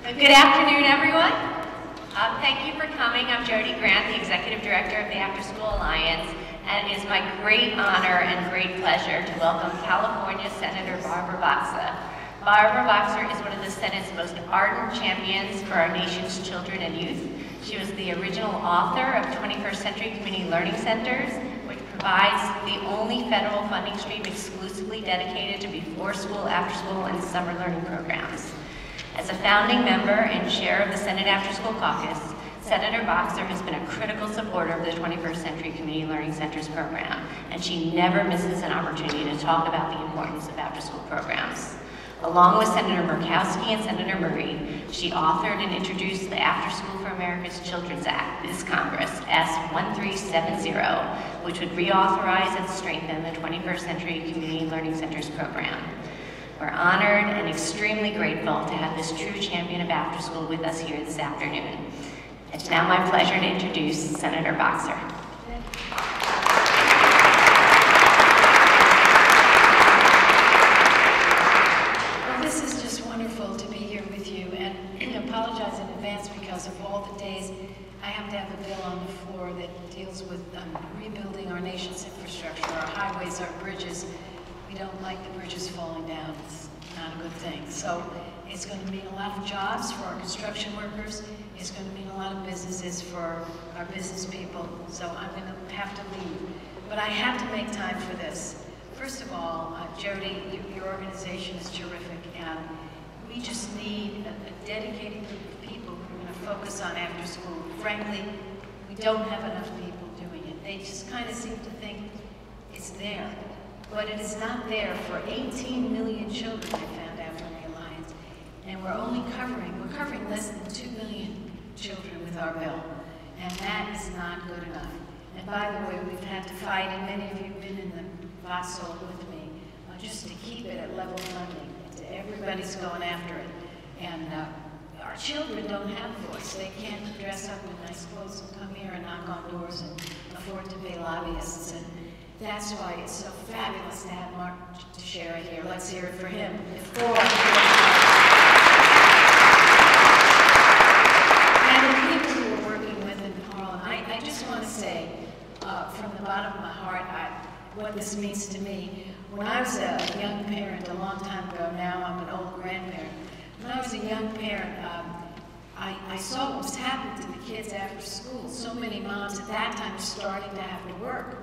Good afternoon, everyone. Thank you for coming. I'm Jody Grant, the Executive Director of the Afterschool Alliance, and it is my great honor and great pleasure to welcome California Senator Barbara Boxer. Barbara Boxer is one of the Senate's most ardent champions for our nation's children and youth. She was the original author of 21st Century Community Learning Centers, which provides the only federal funding stream exclusively dedicated to before-school, after-school, and summer learning programs. As a founding member and chair of the Senate Afterschool Caucus, Senator Boxer has been a critical supporter of the 21st Century Community Learning Centers program, and she never misses an opportunity to talk about the importance of after-school programs. Along with Senator Murkowski and Senator Murray, she authored and introduced the After School for America's Children's Act this Congress, S1370, which would reauthorize and strengthen the 21st Century Community Learning Centers program. We're honored and extremely grateful to have this true champion of after school with us here this afternoon. It's now my pleasure to introduce Senator Boxer. Well, this is just wonderful to be here with you, and I apologize in advance because of all the days I have to have a bill on the floor that deals with rebuilding our nation's infrastructure, our highways, our bridges. We don't like the bridges falling down. It's not a good thing. So it's going to mean a lot of jobs for our construction workers. It's going to mean a lot of businesses for our business people. So I'm going to have to leave. But I have to make time for this. First of all, Jody, your organization is terrific. And we just need a dedicated group of people who are going to focus on after school. Frankly, we don't have enough people doing it. They just kind of seem to think it's there. But it is not there for 18 million children, I found out from the Alliance. And we're covering less than 2 million children with our bill. And that is not good enough. And by the way, we've had to fight, and many of you have been in the foxhole with me, just to keep it at level funding. Everybody's going after it. And our children don't have a voice. They can't dress up in nice clothes and come here and knock on doors and afford to pay lobbyists. And that's why it's so fabulous to have Mark Teixeira here. Let's hear it for him. And the people who we're working with in Harlem, I just want to say, from the bottom of my heart, what this means to me. When I was a young parent a long time ago, now I'm an old grandparent. When I was a young parent, I saw what was happening to the kids after school. So many moms at that time were starting to have to work.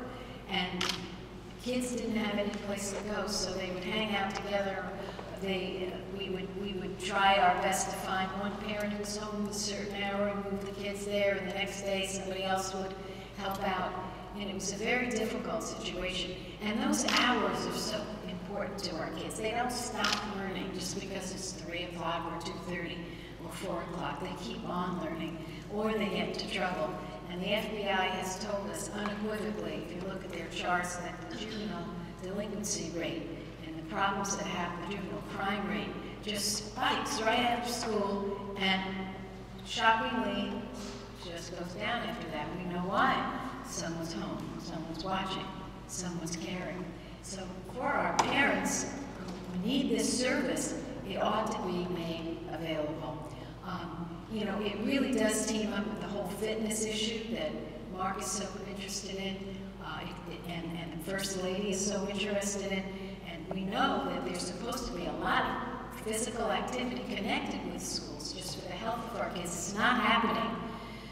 And kids didn't have any place to go, so they would hang out together. We would try our best to find one parent who was home at a certain hour and move the kids there, and the next day somebody else would help out. And it was a very difficult situation. And those hours are so important to our kids. They don't stop learning just because it's 3 o'clock or 2:30 or 4 o'clock. They keep on learning, or they get into trouble. And the FBI has told us unequivocally, if you look at their charts, that the juvenile delinquency rate and the problems that happen, the juvenile crime rate, just spikes right after school, and shockingly, just goes down after that. We know why. Someone's home, someone's watching, someone's caring. So for our parents who need this service, it ought to be made available. You know, it really does team up with the whole fitness issue that Mark is so interested in, and the First Lady is so interested in. And we know that there's supposed to be a lot of physical activity connected with schools, just for the health of our kids. It's not happening.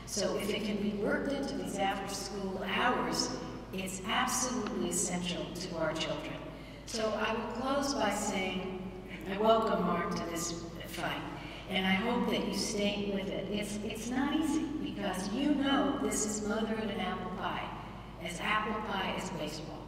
So if it can be worked into these after-school hours, it's absolutely essential to our children. So I will close by saying I welcome Mark to this fight. And I hope that you stay with it. It's not easy, because you know this is motherhood and apple pie as baseball.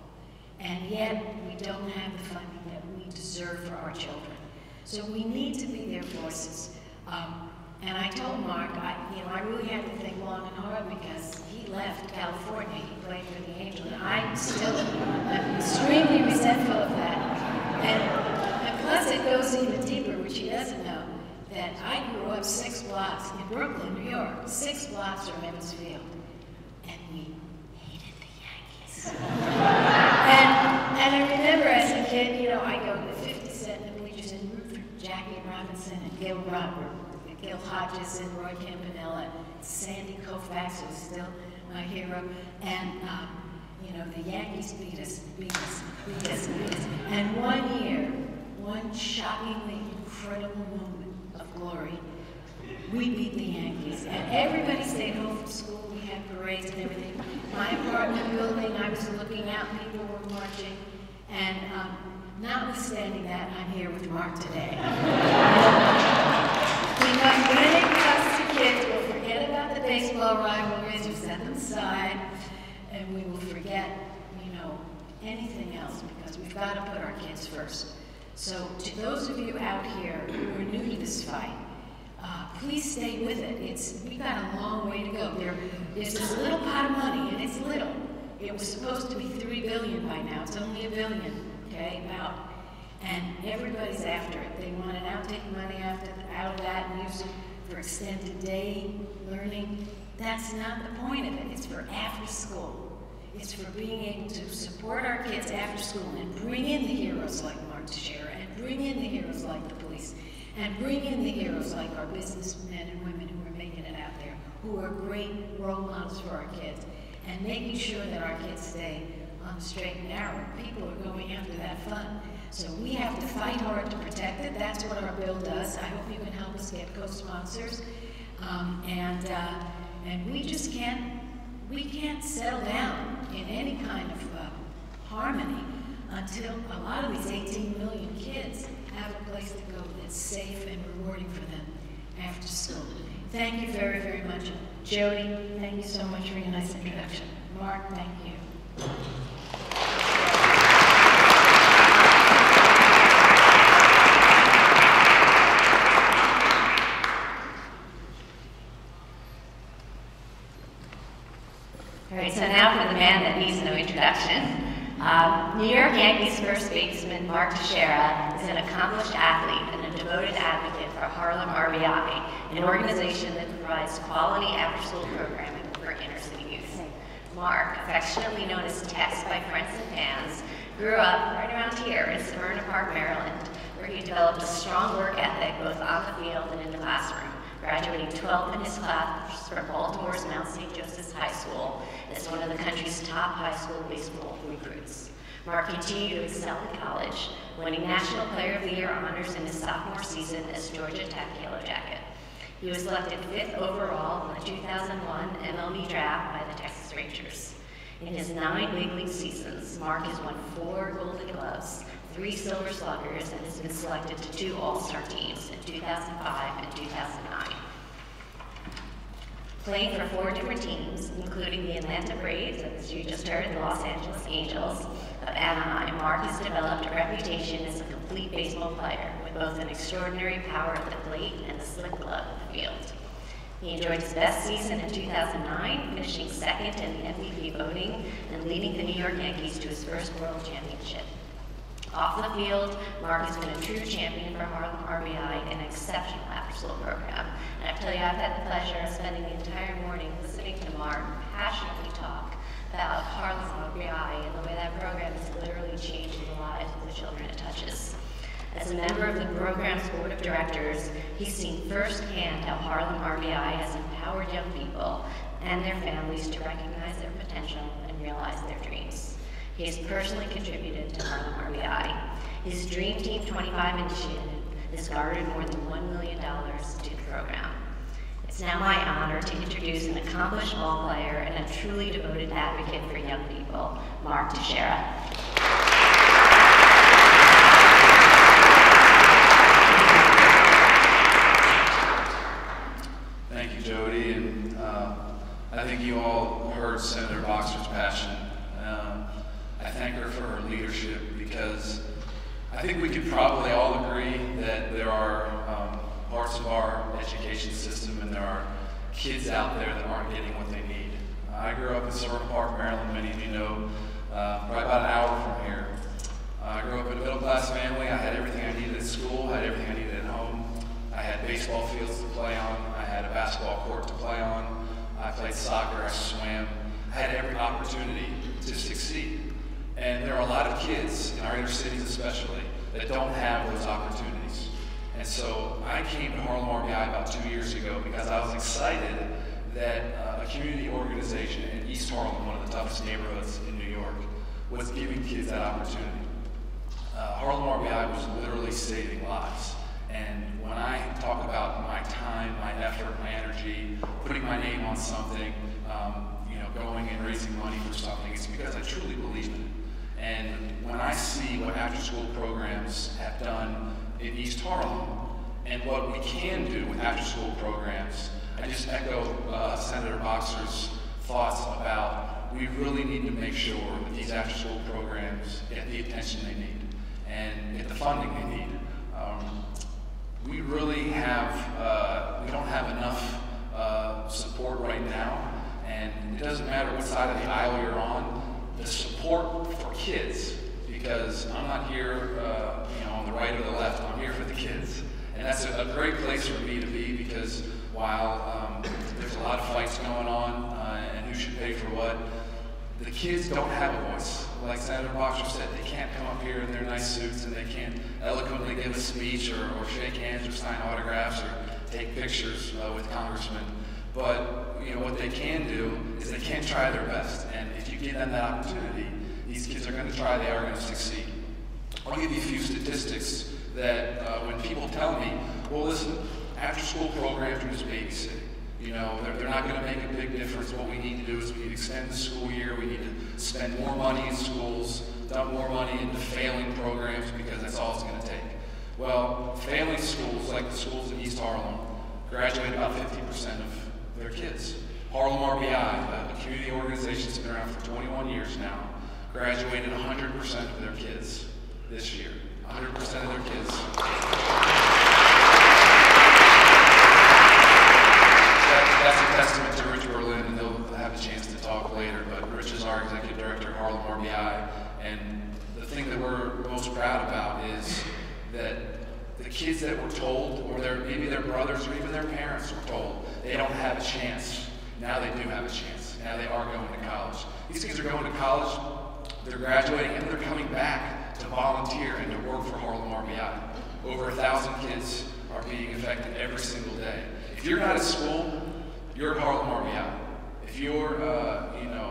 And yet we don't have the funding that we deserve for our children. So we need to be their voices. And I told Mark, I really had to think long and hard, because he left California. He played for the Angels, and I'm still extremely resentful of that. And plus it goes even deeper, which he doesn't know, that I grew up 6 blocks in Brooklyn, New York, 6 blocks from Evans Field, and we hated the Yankees. and I remember as a kid, I go to 50 Cent and bleachers and root for Jackie Robinson and Gil Robert, Gil Hodges and Roy Campanella, Sandy Koufax, who's still my hero, and you know, the Yankees beat us. And one year, one shockingly incredible moment of glory, we beat the Yankees. And everybody stayed home from school. We had parades and everything. My apartment building, I was looking out, people were marching. And notwithstanding that, I'm here with Mark today. Because when it comes to kids, we'll forget about the baseball rivalries, we'll set them aside, and we will forget, you know, anything else, because we've got to put our kids first. So to those of you out here who are new to this fight, please stay with it. We've got a long way to go. There's this little pot of money, and it's little. It was supposed to be $3 billion by now. It's only $1 billion, okay, about. And everybody's after it. They want to now take money out of that and use it for extended day learning. That's not the point of it. It's for after school. It's for being able to support our kids after school and bring in the heroes like Mark Teixeira, and bring in the heroes like the police, and bring in the heroes like our businessmen and women who are making it out there, who are great role models for our kids, and making sure that our kids stay on the straight and narrow. People are going after that fun. So we have to fight hard to protect it. That's what our bill does. I hope you can help us get co-sponsors. And we just can't settle down in any kind of harmony until a lot of these 18 million kids have a place to go that's safe and rewarding for them after school. Thank you very, very much. Jody, thank you so much for your nice introduction. Mark, thank you. All right, so now for the man that needs no introduction. New York Yankees first baseman Mark Teixeira is an accomplished athlete and a devoted advocate for Harlem RBI, an organization that provides quality after-school programming for inner-city youth. Mark, affectionately known as Tex by friends and fans, grew up right around here in Severna Park, Maryland, where he developed a strong work ethic both on the field and in the classroom, graduating 12th in his class from Baltimore's Mount St. Joseph's High School as one of the country's top high school baseball recruits. Mark continued to excel in college, winning National Player of the Year honors in his sophomore season as Georgia Tech Yellow Jacket. He was selected 5th overall in the 2001 MLB draft by the Texas Rangers. In his 9 big league seasons, Mark has won 4 Golden Gloves, 3 Silver Sluggers, and has been selected to 2 All-Star teams in 2005 and 2009. Playing for 4 different teams, including the Atlanta Braves, as you just heard, the Los Angeles Angels of Anaheim, Mark has developed a reputation as a complete baseball player with both an extraordinary power at the plate and a slick glove of the field. He enjoyed his best season in 2009, finishing 2nd in the MVP voting and leading the New York Yankees to his first World Championship. Off the field, Mark has been a true champion for Harlem RBI and an exceptional after-school program. And I tell you, I've had the pleasure of spending the entire morning listening to Mark passionately talk about Harlem RBI and the way that program has literally changed the lives of the children it touches. As a member of the program's board of directors, he's seen firsthand how Harlem RBI has empowered young people and their families to recognize their potential and realize their dreams. He has personally contributed to Harlem RBI. His Dream Team 25 initiative has garnered more than $1 million to the program. It's now my honor to introduce an accomplished ball player and a truly devoted advocate for young people, Mark Teixeira. Thank you, Jody, and I think you all heard Senator Boxer's passion. I thank her for her leadership because I think we could probably all agree that there are parts of our education system and there are kids out there that aren't getting what they need. I grew up in Severna Park, Maryland, many of you know, probably about an hour from here. I grew up in a middle-class family. I had everything I needed at school, I had everything I needed at home. I had baseball fields to play on, I had a basketball court to play on, I played soccer, I swam. I had every opportunity to succeed. And there are a lot of kids, in our inner cities especially, that don't have those opportunities. And so I came to Harlem RBI about 2 years ago because I was excited that a community organization in East Harlem, one of the toughest neighborhoods in New York, was giving kids that opportunity. Harlem RBI was literally saving lives. And when I talk about my time, my effort, my energy, putting my name on something, going and raising money for something, it's because I truly believe in it. And when I see what after-school programs have done in East Harlem and what we can do with after-school programs, I just echo Senator Boxer's thoughts about we really need to make sure that these after-school programs get the attention they need and get the funding they need. We really have, we don't have enough support right now, and it doesn't matter what side of the aisle you're on, the support for kids, because I'm not here on the right or the left, I'm here for the kids. And that's a great place for me to be, because while there's a lot of fights going on and who should pay for what, the kids don't have a voice. Like Senator Boxer said, they can't come up here in their nice suits and they can't eloquently give a speech or shake hands or sign autographs or take pictures with congressmen. But what they can do is they can try their best. And if you give them that opportunity, these kids are going to try, they are going to succeed. I'll give you a few statistics that when people tell me, well, listen, after-school programs are just babysitting. They're not going to make a big difference. What we need to do is we need to extend the school year. We need to spend more money in schools, dump more money into failing programs, because that's all it's going to take. Well, failing schools, like the schools in East Harlem, graduate about 50% of their kids. Harlem RBI, a community organization that's been around for 21 years now, graduated 100% of their kids this year. 100% of their kids. That's a testament to Rich Berlin, and they'll have a chance to talk later, but Rich is our executive director at Harlem RBI, and the thing that we're most proud about is that the kids that were told, or maybe their brothers or even their parents were told, they don't have a chance. Now they do have a chance. Now they are going to college. These kids are going to college, they're graduating, and they're coming back to volunteer and to work for Harlem RBI. Over 1,000 kids are being affected every single day. If you're not at school, you're at Harlem RBI. If you're,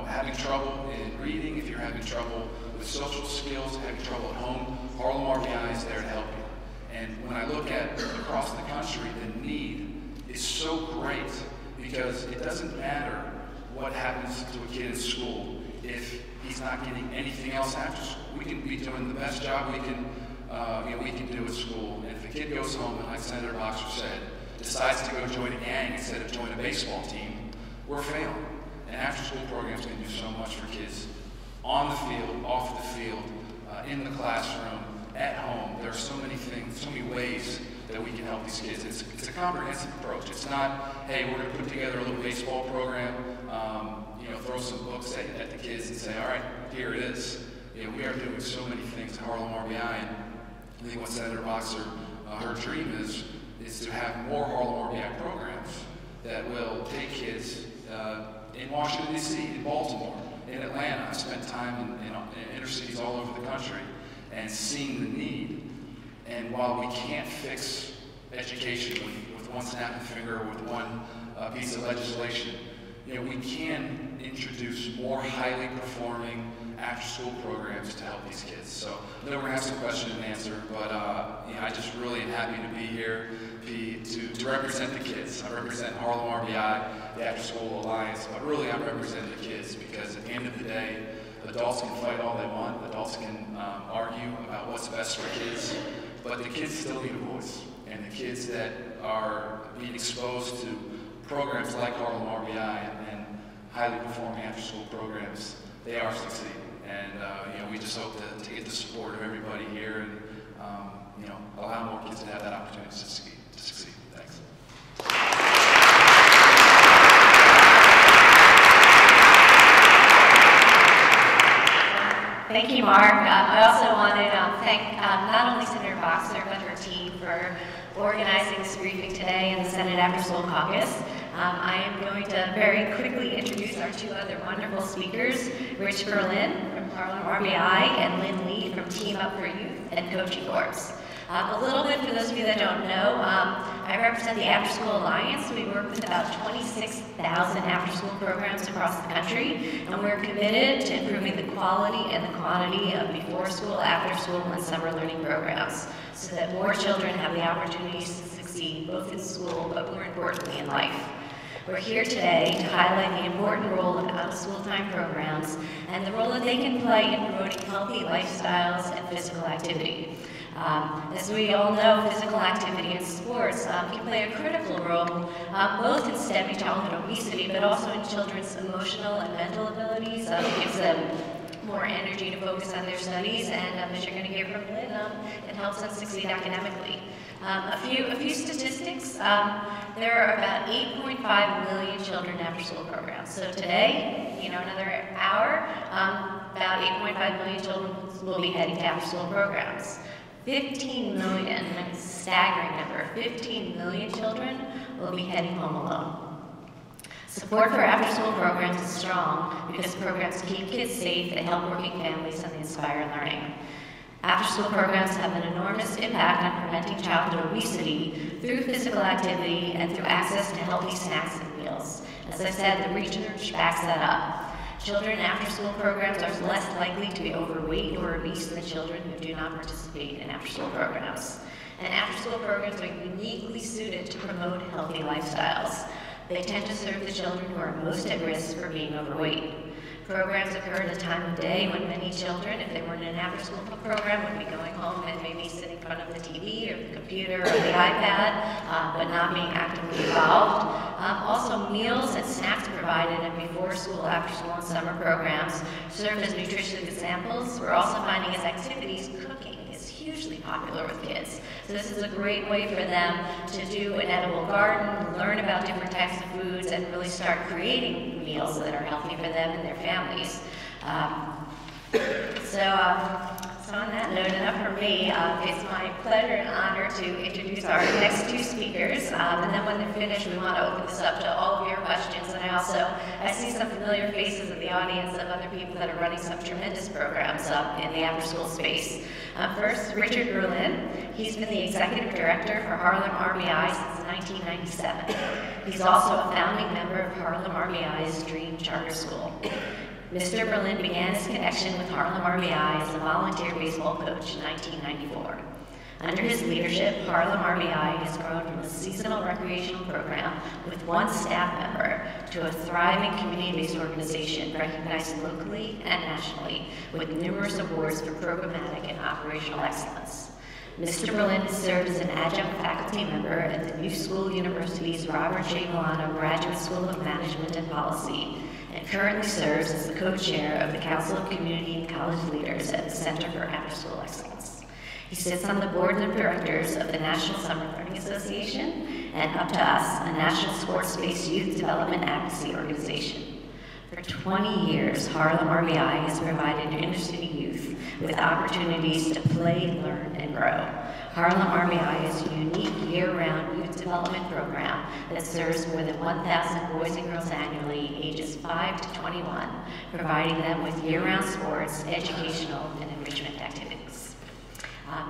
having trouble in reading, if you're having trouble with social skills, having trouble at home, Harlem RBI is there to help you. And when I look at across the country, the need is so great, because it doesn't matter what happens to a kid in school if he's not getting anything else after school. We can be doing the best job we can do at school. And if a kid goes home, and like Senator Boxer said, decides to go join a gang instead of join a baseball team, we're failing. And after-school programs can do so much for kids on the field, off the field, in the classroom, at home. There are so many things, so many ways that we can help these kids. It's a comprehensive approach. It's not, hey, we're going to put together a little baseball program, throw some books at the kids and say, all right, here it is. We are doing so many things at Harlem RBI, and I think what Senator Boxer, her dream is to have more Harlem RBI programs that will take kids in Washington, D.C., in Baltimore, in Atlanta. I spent time in inner cities all over the country and seeing the need. And while we can't fix education with one snap of the finger or with one piece of legislation, we can introduce more highly performing after-school programs to help these kids. So I know we're going to have some question and answer, but I just really am happy to be here to represent the kids. I represent Harlem RBI, the After-School Alliance, but really I represent the kids, because at the end of the day, adults can fight all they want, adults can argue about what's best for kids, but the kids still need a voice. And the kids that are being exposed to programs like Harlem RBI and highly performing after-school programs, they are succeeding. And we just hope to get the support of everybody here and allow more kids to have that opportunity to succeed. Thanks. Thank you, Mark. I also wanted to thank not only Senator Boxer, but her team for organizing this briefing today in the Senate Afterschool Caucus. I am going to very quickly introduce our two other wonderful speakers, Rich Berlin from Harlem RBI and Lynn Lee from Team Up for Youth and Coaching Corps. A little bit for those of you that don't know, I represent the Afterschool Alliance. We work with about 26,000 after-school programs across the country, and we're committed to improving the quality and the quantity of before-school, after-school, and summer learning programs so that more children have the opportunities to succeed both in school, but more importantly in life. We're here today to highlight the important role of out-of-school time programs and the role that they can play in promoting healthy lifestyles and physical activity. As we all know, physical activity and sports can play a critical role both in stemming childhood obesity, but also in children's emotional and mental abilities. It gives them more energy to focus on their studies, and as you're going to hear from Lynn, it helps them succeed academically. A few statistics. There are about 8.5 million children in after-school programs. So today, another hour, about 8.5 million children will be heading to after-school programs. 15 million, staggering number, 15 million children will be heading home alone. Support for after-school programs is strong because programs keep kids safe, they help working families, and they inspire learning. After-school programs have an enormous impact on preventing childhood obesity through physical activity and through access to healthy snacks and meals. As I said, the research backs that up. Children in after-school programs are less likely to be overweight or obese than children who do not participate in after-school programs. And after-school programs are uniquely suited to promote healthy lifestyles. They tend to serve the children who are most at risk for being overweight. Programs occur at a time of day when many children, if they were in an after-school program, would be going home and maybe sitting in front of the TV or the computer or the iPad, but not being actively involved. Also, meals and snacks provided in before-school, after-school, and summer programs serve as nutritious examples. We're also finding as activities, cooking is hugely popular with kids. So this is a great way for them to do an edible garden, learn about different types of foods, and really start creating meals that are healthy for them and their families. So on that note, enough for me. It's my pleasure and honor to introduce our next two speakers. And then when they're finished, we want to open this up to all of your questions. And I see some familiar faces in the audience of other people that are running some tremendous programs in the after-school space. First, Richard Berlin. He's been the executive director for Harlem RBI since 1997. He's also a founding member of Harlem RBI's Dream Charter School. Mr. Berlin began his connection with Harlem RBI as a volunteer baseball coach in 1994. Under his leadership, Harlem RBI has grown from a seasonal recreational program with one staff member to a thriving community-based organization recognized locally and nationally with numerous awards for programmatic and operational excellence. Mr. Berlin has served as an adjunct faculty member at the New School University's Robert J. Milano Graduate School of Management and Policy, and currently serves as the co-chair of the Council of Community and College Leaders at the Center for After-School Excellence. He sits on the board of directors of the National Summer Learning Association and Up to Us, a national sports-based youth development advocacy organization. For 20 years, Harlem RBI has provided inner-city youth with opportunities to play, learn, and grow. Harlem RBI is a unique year-round youth development program that serves more than 1,000 boys and girls annually, ages 5 to 21, providing them with year-round sports, educational, and enrichment activities.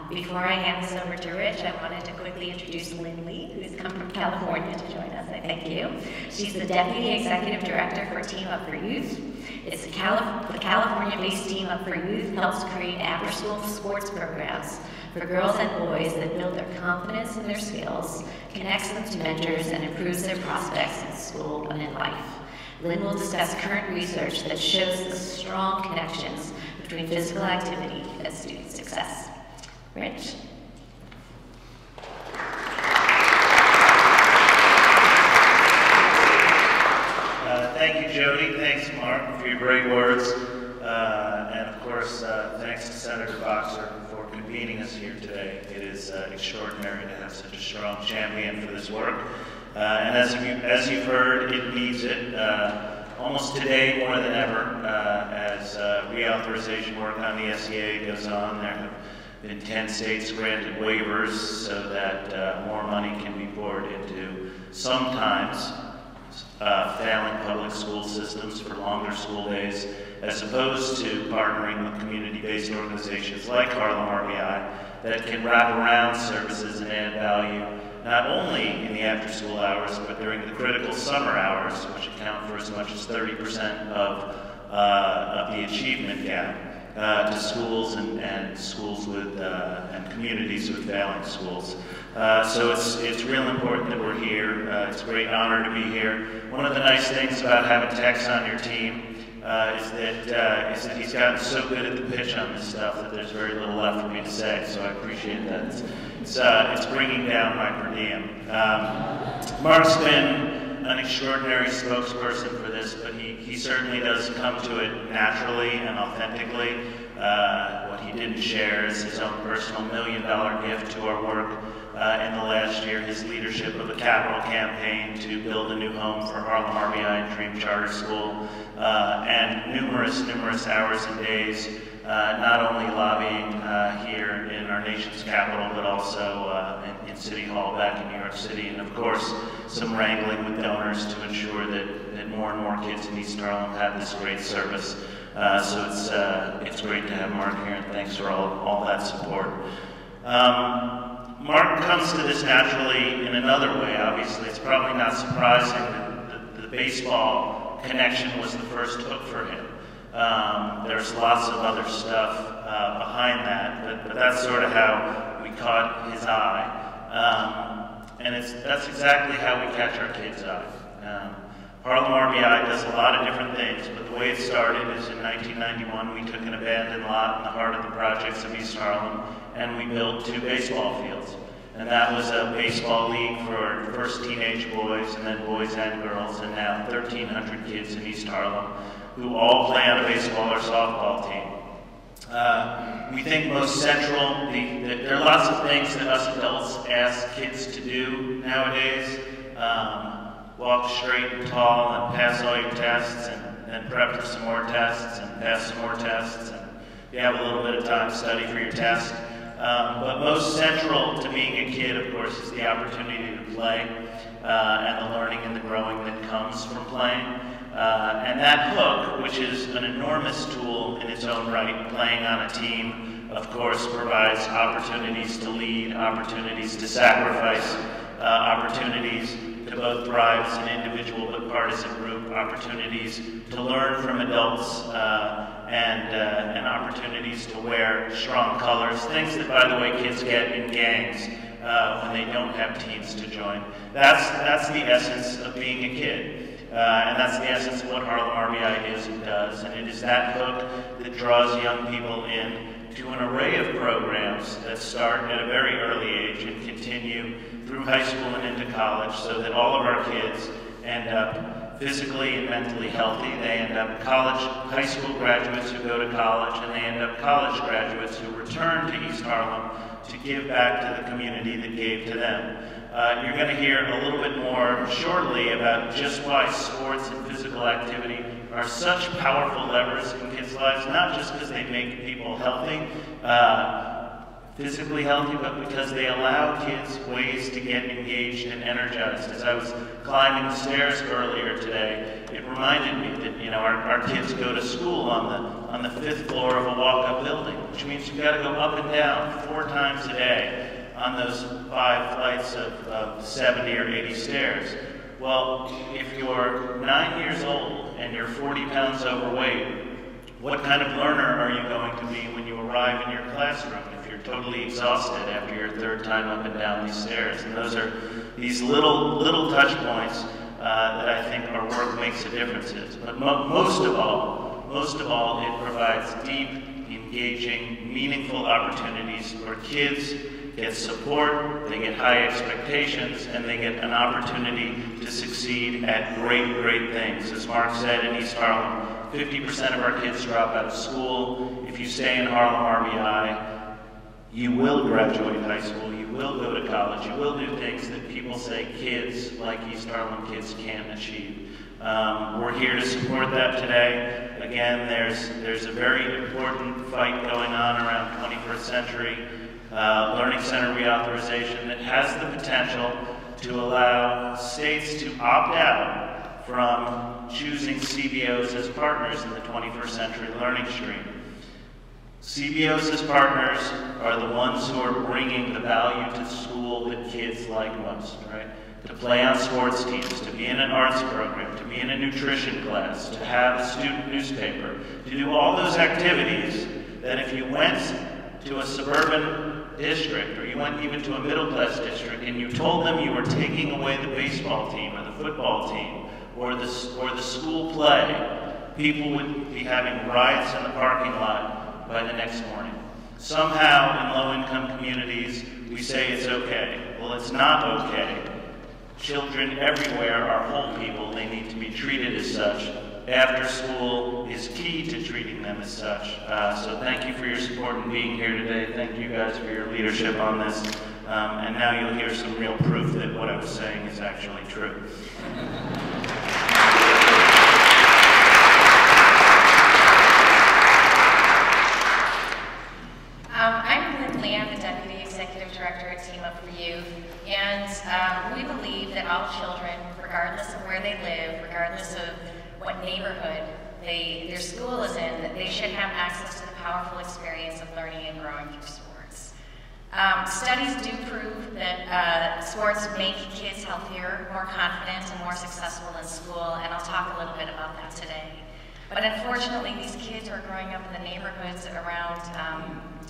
Before I hand this over to Rich, I wanted to quickly introduce Lynn Lee, who's come from California to join us. I thank you. She's the Deputy Executive Director for Team Up for Youth. It's the California-based Team Up for Youth helps create after-school sports programs for girls and boys that build their confidence in their skills, connects them to mentors, and improves their prospects in school and in life. Lynn will discuss current research that shows the strong connections between physical activity and student success. Rich? Thank you, Jody. Thanks, Mark, for your great words. And of course, thanks to Senator Boxer for convening us here today. It is extraordinary to have such a strong champion for this work. And as you've heard, it needs it. Almost today, more than ever, as reauthorization work on the SEA goes on. There have been 10 states granted waivers so that more money can be poured into sometimes failing public school systems for longer school days as opposed to partnering with community-based organizations like Harlem RBI that can wrap around services and add value, not only in the after-school hours, but during the critical summer hours, which account for as much as 30% of the achievement gap to schools and schools with and communities with failing schools. So it's real important that we're here. It's a great honor to be here. One of the nice things about having Tex on your team is that he's gotten so good at the pitch on this stuff that there's very little left for me to say. So I appreciate that. It's bringing down my per diem. Mark's been an extraordinary spokesperson for this, but he certainly does come to it naturally and authentically. What he didn't share is his own personal $1 million gift to our work in the last year, his leadership of the capital campaign to build a new home for Harlem RBI and Dream Charter School, and numerous hours and days, not only lobbying here in our nation's capital, but also in City Hall back in New York City, and of course, some wrangling with donors to ensure that more and more kids in East Harlem have this great service. So it's great to have Mark here, and thanks for all that support. Mark comes to this naturally in another way, obviously. It's probably not surprising that the baseball connection was the first hook for him. There's lots of other stuff behind that, but that's sort of how we caught his eye. And that's exactly how we catch our kids' eye. Harlem RBI does a lot of different things, but the way it started is in 1991, we took an abandoned lot in the heart of the projects of East Harlem, and we built 2 baseball fields. And that was a baseball league for first teenage boys, and then boys and girls, and now 1,300 kids in East Harlem who all play on a baseball or softball team. We think most central, there are lots of things that us adults ask kids to do nowadays. Walk straight and tall and pass all your tests and prep for some more tests and pass some more tests. And if you have a little bit of time, study for your test. But most central to being a kid, of course, is the opportunity to play and the learning and the growing that comes from playing. And that hook, which is an enormous tool in its own right, playing on a team, of course, provides opportunities to lead, opportunities to sacrifice, opportunities to both thrive as an individual but part as a group, opportunities to learn from adults, and opportunities to wear strong colors, things that, by the way, kids get in gangs when they don't have teams to join. That's the essence of being a kid. And that's the essence of what Harlem RBI is and does. And it is that hook that draws young people in to an array of programs that start at a very early age and continue through high school and into college, so that all of our kids end up physically and mentally healthy. They end up high school graduates who go to college, and they end up college graduates who return to East Harlem to give back to the community that gave to them. You're going to hear a little bit more shortly about just why sports and physical activity are such powerful levers in kids' lives, not just because they make people healthy, physically healthy, but because they allow kids ways to get engaged and energized. As I was climbing the stairs earlier today, it reminded me that, you know, our kids go to school on the 5th floor of a walk-up building, which means you've got to go up and down 4 times a day on those 5 flights of 70 or 80 stairs. Well, if you're 9 years old and you're 40 pounds overweight, what kind of learner are you going to be when you arrive in your classroom if you're totally exhausted after your 3rd time up and down these stairs? And those are these little touch points that I think our work makes a difference in. But most of all, it provides deep, engaging, meaningful opportunities where kids get support, they get high expectations, and they get an opportunity to succeed at great things. As Mark said, in East Harlem, 50% of our kids drop out of school. If you stay in Harlem RBI, you will graduate high school, you will go to college, you will do things that people say kids like East Harlem kids can't achieve. We're here to support that today. Again, there's a very important fight going on around 21st century Learning Center reauthorization that has the potential to allow states to opt out from choosing CBOs as partners in the 21st century learning stream. CBOs as partners are the ones who are bringing the value to school that kids like most, right? To play on sports teams, to be in an arts program, to be in a nutrition class, to have a student newspaper, to do all those activities that if you went to a suburban district, or you went even to a middle-class district, and you told them you were taking away the baseball team, or the football team, or the school play, people would be having riots in the parking lot by the next morning. Somehow, in low-income communities, we say it's okay. Well, it's not okay. Children everywhere are whole people. They need to be treated as such. After school is key to treating them as such. So thank you for your support in being here today. Thank you guys for your leadership on this. And now you'll hear some real proof that what I was saying is actually true. We believe that all children, regardless of where they live, regardless of what neighborhood their school is in, that they should have access to the powerful experience of learning and growing through sports. Studies do prove that sports make kids healthier, more confident, and more successful in school, and I'll talk a little bit about that today. But unfortunately, these kids are growing up in the neighborhoods around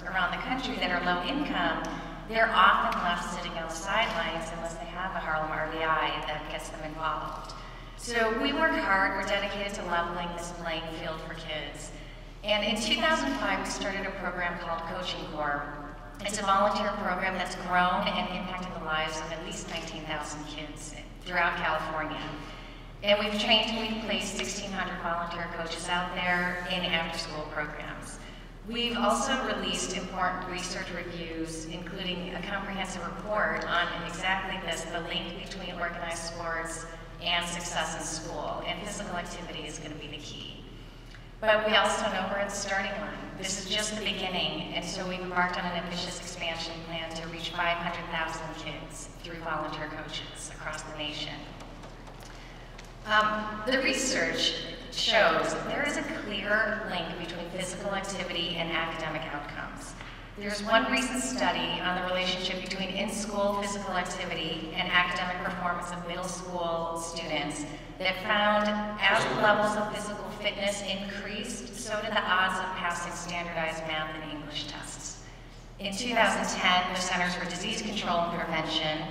the country that are low income. They're often left sitting on the sidelines unless they have a Harlem RBI that gets them involved. So we work hard, we're dedicated to leveling this playing field for kids. And in 2005, we started a program called Coaching Corps. It's a volunteer program that's grown and impacted the lives of at least 19,000 kids throughout California. And we've placed 1,600 volunteer coaches out there in after-school programs. We've also released important research reviews, including a comprehensive report on exactly this, the link between organized sports and success in school, and physical activity is going to be the key. But we also know we're at the starting line. This is just the beginning, and so we've embarked on an ambitious expansion plan to reach 500,000 kids through volunteer coaches across the nation. The research shows there is a clear link between physical activity and academic outcomes. There's one recent study on the relationship between in-school physical activity and academic performance of middle school students that found as the levels of physical fitness increased, so did the odds of passing standardized math and English tests. In 2010, the Centers for Disease Control and Prevention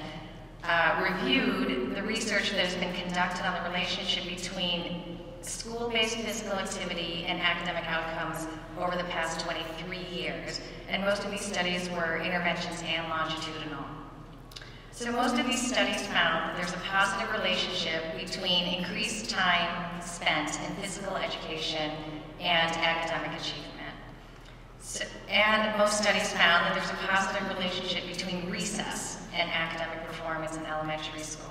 reviewed the research that has been conducted on the relationship between school-based physical activity and academic outcomes over the past 23 years. And most of these studies were interventions and longitudinal. So most of these studies found that there's a positive relationship between increased time spent in physical education and academic achievement. And most studies found that there's a positive relationship between recess and academic performance in elementary school.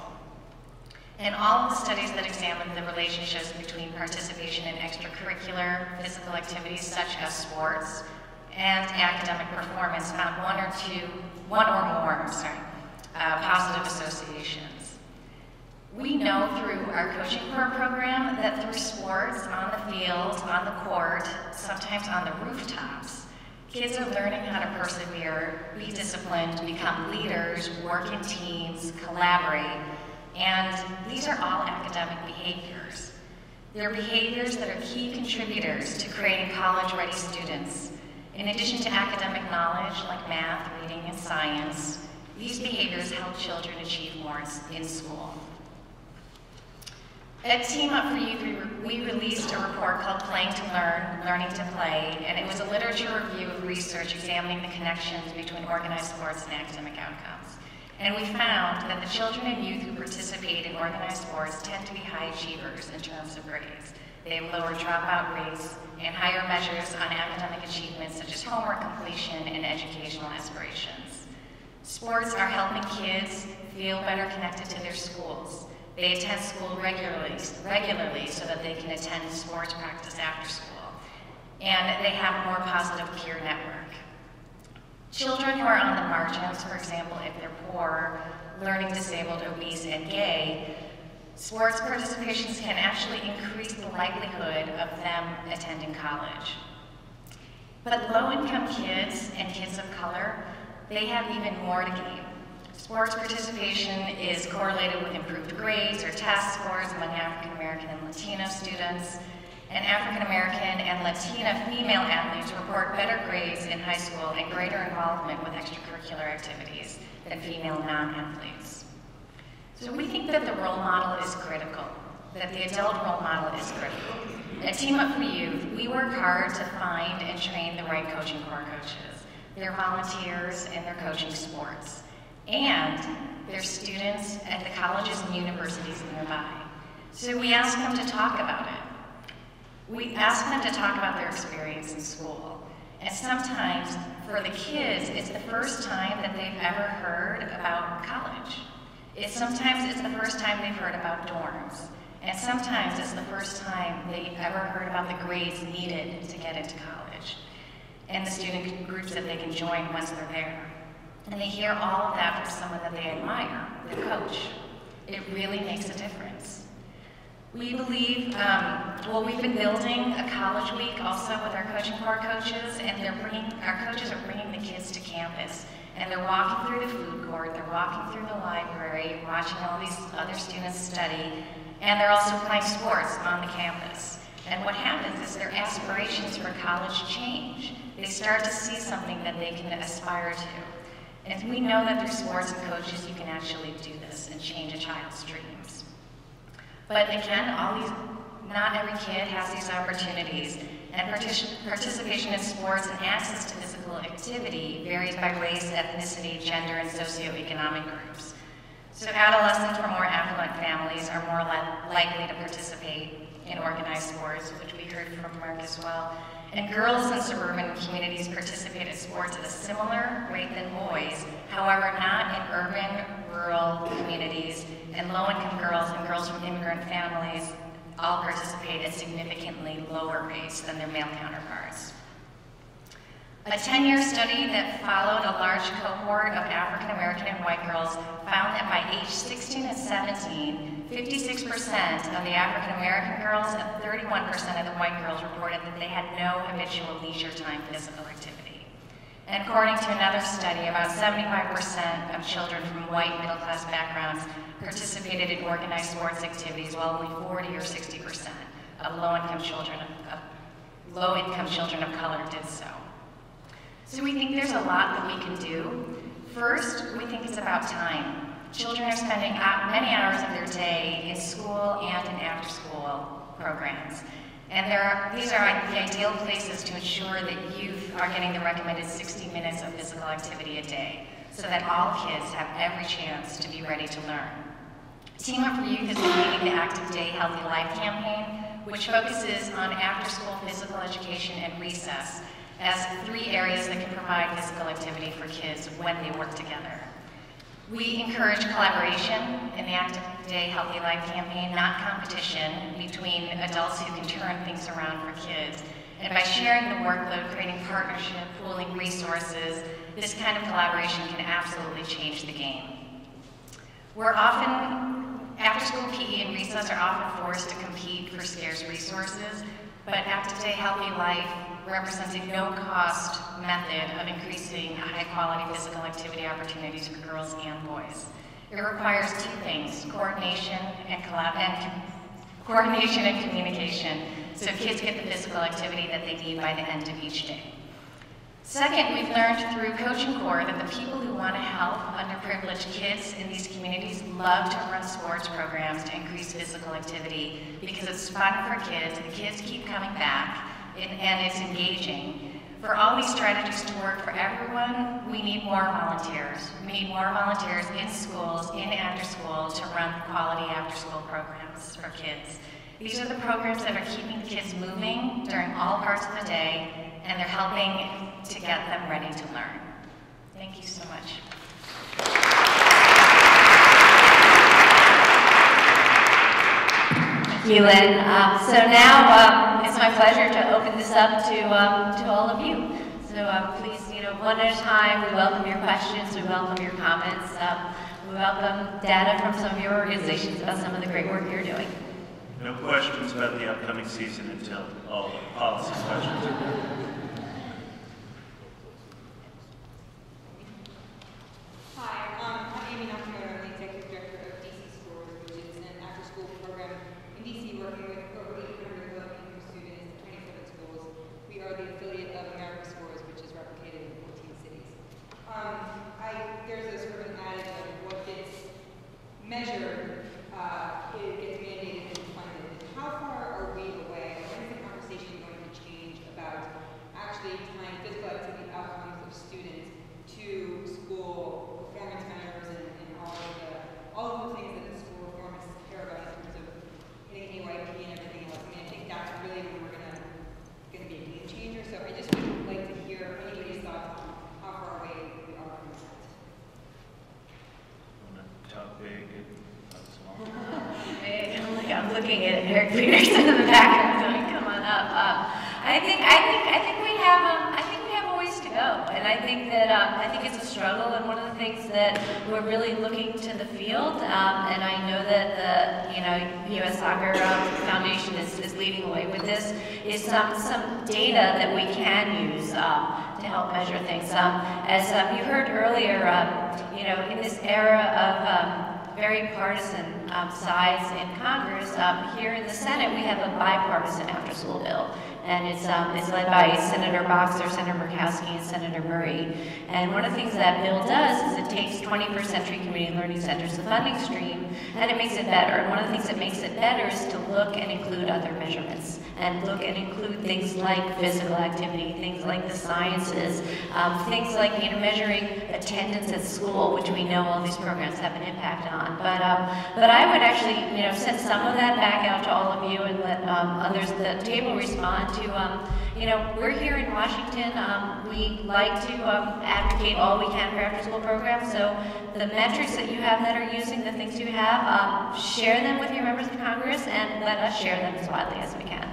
And all of the studies that examined the relationships between participation in extracurricular physical activities such as sports and academic performance found one or more positive associations. We know through our Coaching Corps program that through sports, on the field, on the court, sometimes on the rooftops, kids are learning how to persevere, be disciplined, become leaders, work in teams, collaborate, and these are all academic behaviors. They're behaviors that are key contributors to creating college-ready students. In addition to academic knowledge like math, reading, and science, these behaviors help children achieve more in school. At Team Up for Youth, we released a report called Playing to Learn, Learning to Play, and it was a literature review of research examining the connections between organized sports and academic outcomes. And we found that the children and youth who participate in organized sports tend to be high achievers in terms of grades. They have lower dropout rates and higher measures on academic achievements such as homework completion and educational aspirations. Sports are helping kids feel better connected to their schools. They attend school regularly so that they can attend sports practice after school. And they have a more positive peer network. Children who are on the margins, for example, if they're poor, learning disabled, obese, and gay, sports participations can actually increase the likelihood of them attending college. But low-income kids and kids of color, they have even more to gain. Sports participation is correlated with improved grades or test scores among African American and Latino students. And African American and Latina female athletes report better grades in high school and greater involvement with extracurricular activities than female non-athletes. So we think that the role model is critical, that the adult role model is critical. At Team Up for Youth, we work hard to find and train the right coaching corps coaches. They're volunteers and they're coaching sports. And they're students at the colleges and universities nearby. So we ask them to talk about it. We ask them to talk about their experience in school. And sometimes, for the kids, it's the first time that they've ever heard about college. Sometimes it's the first time they've heard about dorms. And sometimes it's the first time they ever heard about the grades needed to get into college. And the student groups that they can join once they're there. And they hear all of that from someone that they admire, their coach. It really makes a difference. We believe, we've been building a college week also with our coaching corps coaches, and our coaches are bringing the kids to campus. And they're walking through the food court, they're walking through the library, watching all these other students study, and they're also playing sports on the campus. And what happens is their aspirations for college change. They start to see something that they can aspire to. And we know that through sports and coaches, you can actually do this and change a child's dreams. But again, not every kid has these opportunities, and participation in sports and access to physical activity varies by race, ethnicity, gender, and socioeconomic groups. So adolescents from more affluent families are more likely to participate in organized sports, which we heard from Mark as well. And girls in suburban communities participate in sports at a similar rate than boys, however, not in urban, rural communities, and low-income girls and girls from immigrant families all participate at significantly lower rates than their male counterparts. A 10-year study that followed a large cohort of African American and white girls found that by age 16 and 17, 56% of the African American girls and 31% of the white girls reported that they had no habitual leisure time physical activity. And according to another study, about 75% of children from white middle-class backgrounds participated in organized sports activities, while only 40 or 60% of low-income children of color did so. So we think there's a lot that we can do. First, we think it's about time. Children are spending many hours of their day in school and in after-school programs. And these are the ideal places to ensure that youth are getting the recommended 60 minutes of physical activity a day, so that all kids have every chance to be ready to learn. Team Up for Youth is leading the Active Day Healthy Life campaign, which focuses on after-school physical education and recess as 3 areas that can provide physical activity for kids when they work together. We encourage collaboration in the Active Day Healthy Life campaign, not competition, between adults who can turn things around for kids. And by sharing the workload, creating partnership, pooling resources, this kind of collaboration can absolutely change the game. After-school PE and recess are often forced to compete for scarce resources, but Active Day Healthy Life represents a no-cost method of increasing high-quality physical activity opportunities for girls and boys. It requires 2 things: coordination and communication, so kids get the physical activity that they need by the end of each day. Second, we've learned through Coaching Corps that the people who want to help underprivileged kids in these communities love to run sports programs to increase physical activity because it's fun for kids, the kids keep coming back, and it's engaging. For all these strategies to work for everyone, we need more volunteers. We need more volunteers in schools, in after school, to run quality after school programs for kids. These are the programs that are keeping the kids moving during all parts of the day, and they're helping to get them ready to learn. Thank you so much. Thank you, Lynn. So now it's my pleasure to open this up to all of you. So please, one at a time, we welcome your questions, we welcome your comments. we welcome data from some of your organizations about some of the great work you're doing. No questions about the upcoming season until all the policy questions are done. I'm looking at Eric Peterson in the background, going, "Come on up." I think we have a ways to go, and I think that I think it's a struggle. And one of the things that we're really looking to the field, and I know that the U.S. Soccer Foundation is leading the way with this, is some data that we can use to help measure things. As you heard earlier, in this era of very partisan sides in Congress. Here in the Senate, we have a bipartisan after-school bill, and it's led by Senator Boxer, Senator Murkowski, and Senator Murray. And one of the things that bill does is it takes 21st century community learning centers, the funding stream, and it makes it better. And one of the things that makes it better is to look and include other measurements, and look and include things like physical activity, things like the sciences, things like measuring attendance at school, which we know all these programs have an impact on. But I would actually send some of that back out to all of you and let others at the table respond to. We're here in Washington. We like to advocate all we can for after-school programs. So the metrics that you have that are using the things you have, share them with your members of Congress, and let us share them as widely as we can.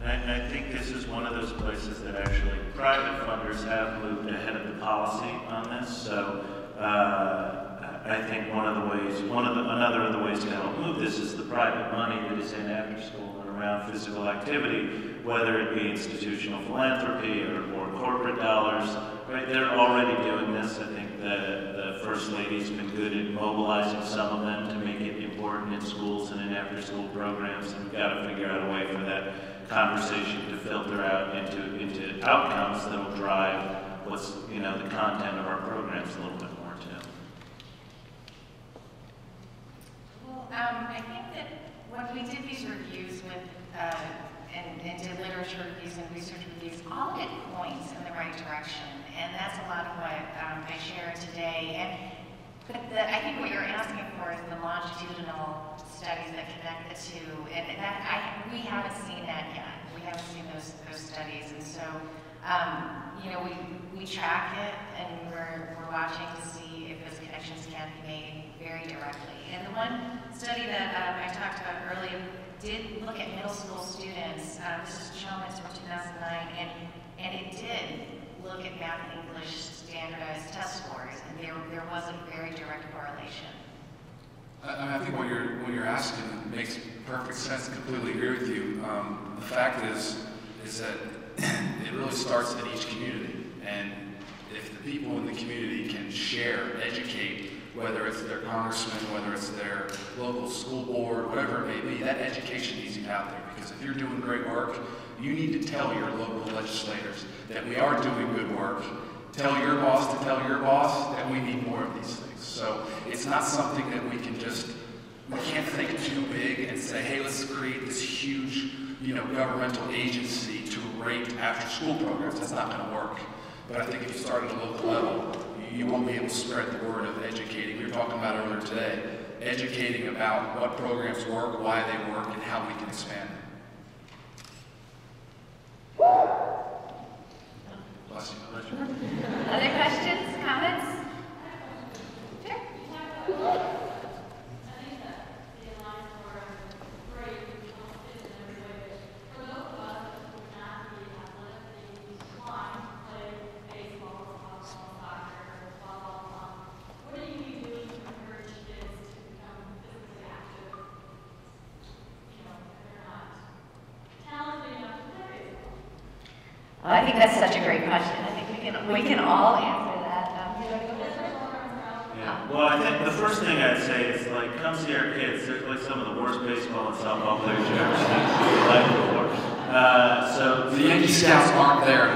I think this is one of those places that actually private funders have moved ahead of the policy on this. So I think another of the ways to help move this is the private money that is in after school and around physical activity, whether it be institutional philanthropy or corporate dollars. Right, they're already doing this. I think the First Lady's been good at mobilizing some of them to make it important in schools and in after-school programs, and we've got to figure out a way for that conversation to filter out into outcomes that will drive what's the content of our programs a little bit more too. Well, I think that when we did these reviews with and did literature reviews and research reviews, all of it points in the right direction, and that's a lot of what I shared today. But I think what you're asking for is the longitudinal studies that connect the two, and we haven't seen that yet. We haven't seen those studies, and so we track it, and we're watching to see if those connections can be made very directly. And the one study that I talked about earlier did look at middle school students. This is Chalmers from 2009, and it did look at math and English standardized test scores, and there was a very direct correlation. I think what you're asking makes perfect sense. Completely agree with you. The fact is that it really starts in each community, and if the people in the community can share, educate, whether it's their congressman, whether it's their local school board, whatever it may be, that education needs to be out there. Because if you're doing great work, you need to tell your local legislators that we are doing good work. Tell your boss to tell your boss that we need more of these things. So it's not something that we can't think too big and say, hey, let's create this huge, governmental agency to rate after-school programs. That's not going to work. But I think if you start at a local level, you won't be able to spread the word of educating. We were talking about earlier today, educating about what programs work, why they work, and how we can expand them. Bless you. Other questions, comments? Sure. I think that's such a great question. I think we can all answer that. Yeah. Well, I think the first thing I'd say is, like, come see our kids. They're like some of the worst baseball and softball players you've ever seen in your life before. So the Yankee Scouts aren't there.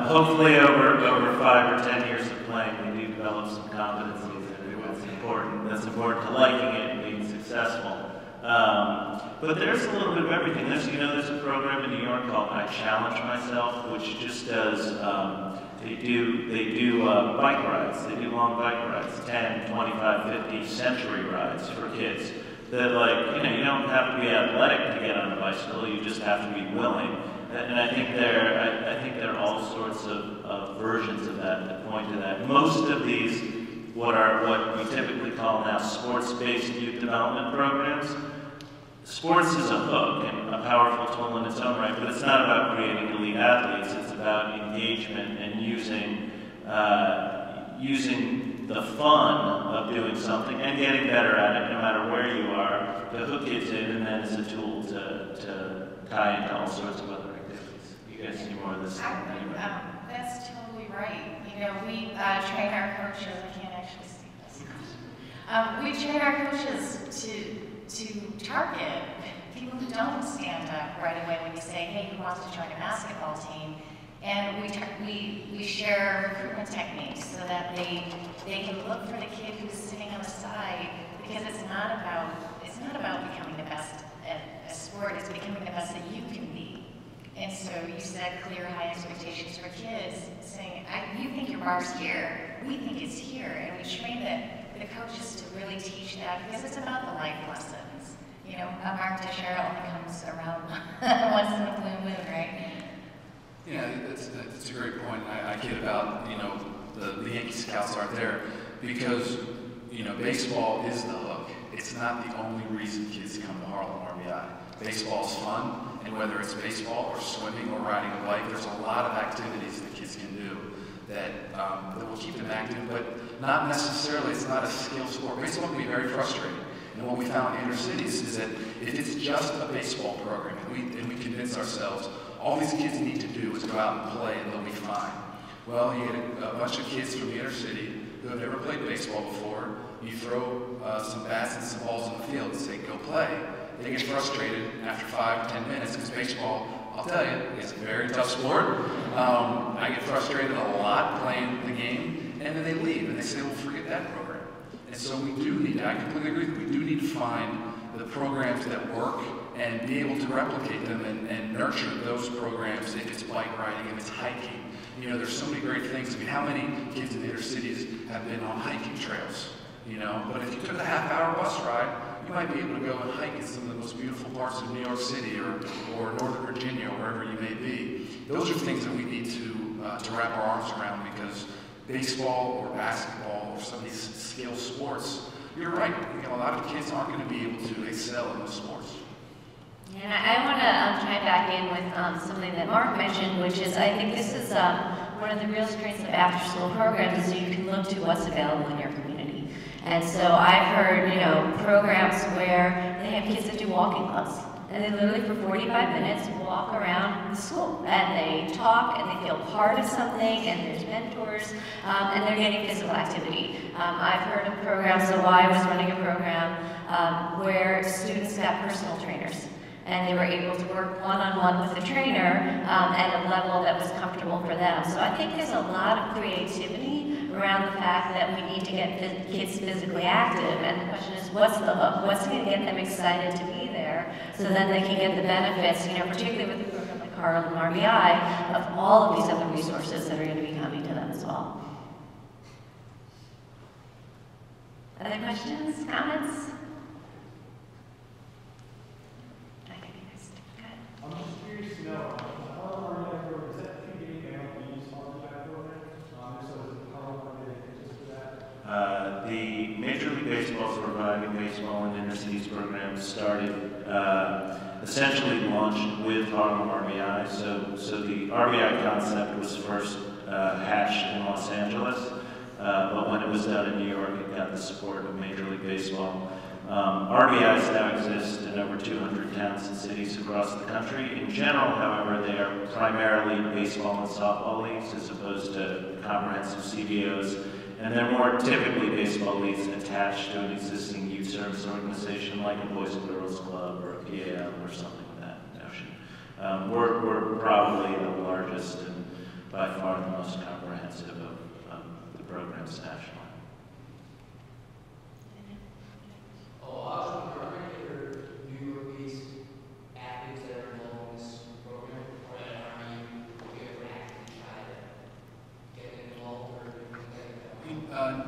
Hopefully, over 5 or 10 years of playing, we do develop some competencies, and that's important. That's important to liking it and being successful. But there's a little bit of everything. There's a program in New York called I Challenge Myself, which just does, they do bike rides. They do long bike rides, 10, 25, 50 century rides for kids. That, like, you don't have to be athletic to get on a bicycle. You just have to be willing. And I think there are all sorts of versions of that point to that. Most of these, what we typically call now sports-based youth development programs. Sports is a hook and a powerful tool in its own right, but it's not about creating elite athletes. It's about engagement and using the fun of doing something and getting better at it, no matter where you are, to hook kids in, and then as a tool to tie into all sorts of other activities. You guys see more of this? That's totally right. We train our coaches. I can't actually see this. We train our coaches to target people who don't stand up right away when you say, hey, who wants to join a basketball team? And we share recruitment techniques so that they can look for the kid who's sitting on the side, because it's not about becoming the best at a sport, it's becoming the best that you can be. And so you set clear, high expectations for kids, saying, you think your bar's here, we think it's here, and we train the coaches to really teach that, because it's about the life lessons. Mark Teixeira only comes around once in a blue moon, right? Yeah, that's a great point. I kid about, the Yankee Scouts aren't there because, baseball is the hook. It's not the only reason kids come to Harlem RBI. Baseball's fun, and whether it's baseball or swimming or riding a bike, there's a lot of activities that kids can do that will keep them active, but not necessarily, it's not a skill sport. Baseball can be very frustrating. And what we found in inner cities is that if it's just a baseball program, and we convince ourselves, all these kids need to do is go out and play and they'll be fine. Well, you get a bunch of kids from the inner city who have never played baseball before. You throw some bats and some balls in the field and say, go play. They get frustrated after 5 or 10 minutes because baseball, I'll tell you, is a very tough sport. I get frustrated a lot playing the game, and then they leave and they say, well, forget that program. And so we do need to, I completely agree, we do need to find the programs that work and be able to replicate them and nurture those programs if it's bike riding, if it's hiking. There's so many great things. I mean, how many kids in the inner cities have been on hiking trails? But if you took a half-hour bus ride, you might be able to go and hike in some of the most beautiful parts of New York City or Northern Virginia, or wherever you may be. Those are things that we need to wrap our arms around, because baseball or basketball or some of these skill sports, you're right. A lot of kids aren't going to be able to excel in those sports. And I want to chime back in with something that Mark mentioned, which is I think this is one of the real strengths of after-school programs, is you can look to what's available in your community. And so I've heard, programs where they have kids that do walking clubs. And they literally for 45 minutes walk around the school, and they talk, and they feel part of something, and there's mentors, and they're getting physical activity. I've heard of programs, so I was running a program where students got personal trainers, and they were able to work one-on-one with the trainer at a level that was comfortable for them. So I think there's a lot of creativity around the fact that we need to get kids physically active, and the question is, what's the hook? What's going to get them excited to be there, so then they can get the benefits, particularly with a program like Harlem RBI, of all of these other resources that are going to be coming to them as well. Other questions, comments? I'm just curious to know, Harlem RBI program, is that community LP's RBI program? So is Harlem RBI just for that? The Major League Baseball's Reviving Baseball in Inner Cities program started, essentially launched with Harlem RBI. So the RBI concept was first hatched in Los Angeles, but when it was done in New York, it got the support of Major League Baseball. RBIs now exist in over 200 towns and cities across the country. In general, however, they are primarily baseball and softball leagues as opposed to comprehensive CBOs, and they're more typically baseball leagues attached to an existing youth service organization like a Boys and Girls Club or a PAL or something of that notion. We're probably the largest and by far the most comprehensive of the programs nationally.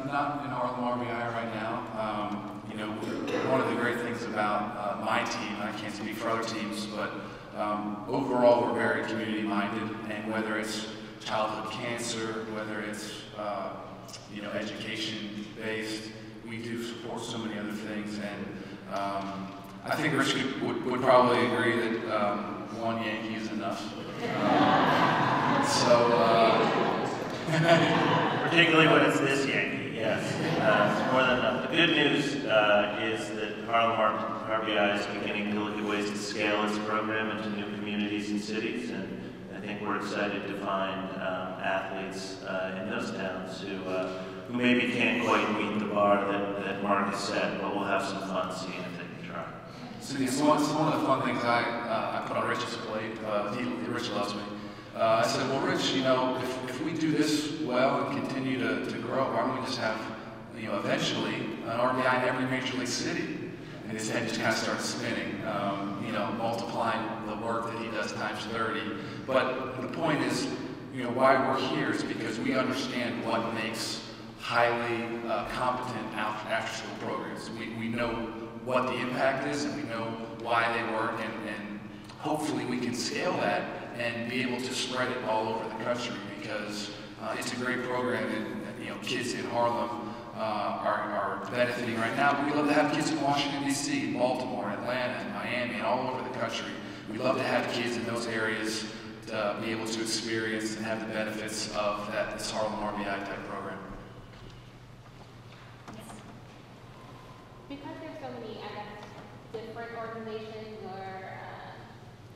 Not in Harlem RBI right now. You know, one of the great things about my team, I can't speak for other teams, but overall we're very community-minded, and whether it's childhood cancer, whether it's you know, education-based, we do support so many other things, and I think Rich would probably agree that one Yankee is enough. Particularly when it's this Yankee, yes. It's more than enough. The good news is that Harlem RBI is beginning to look at ways to scale its program into new communities and cities, and I think we're excited to find athletes in those towns who maybe can't quite meet the bar that Mark has set, but we'll have some fun seeing if they can try. Cindy, it's one of the fun things I put on Rich's plate. Rich loves me. I said, well, Rich, you know, if we do this well and continue to grow, why don't we just have, you know, eventually an RBI in every major league city? And his head just kind of starts spinning, you know, multiplying the work that he does times 30. But the point is, you know, why we're here is because we understand what makes highly competent after-school programs. We know what the impact is, and we know why they work, and hopefully we can scale that and be able to spread it all over the country, because it's a great program, and you know, kids in Harlem are benefiting right now. But we love to have kids in Washington, D.C., Baltimore, Atlanta, and Miami, and all over the country. We love to have kids in those areas to be able to experience and have the benefits of this Harlem RBI type program. Because there's so many, I guess, different organizations or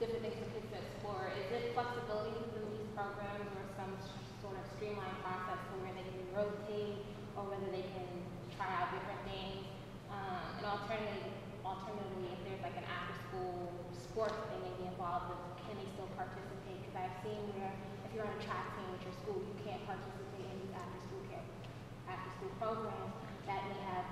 different things for kids to explore, is it flexibility within these programs or some sort of streamlined process where they can rotate or whether they can try out different things? And alternatively, if there's like an after-school sport that they may be involved with, can they still participate? Because I've seen where if you're on a track team with your school, you can't participate in these after-school programs that may have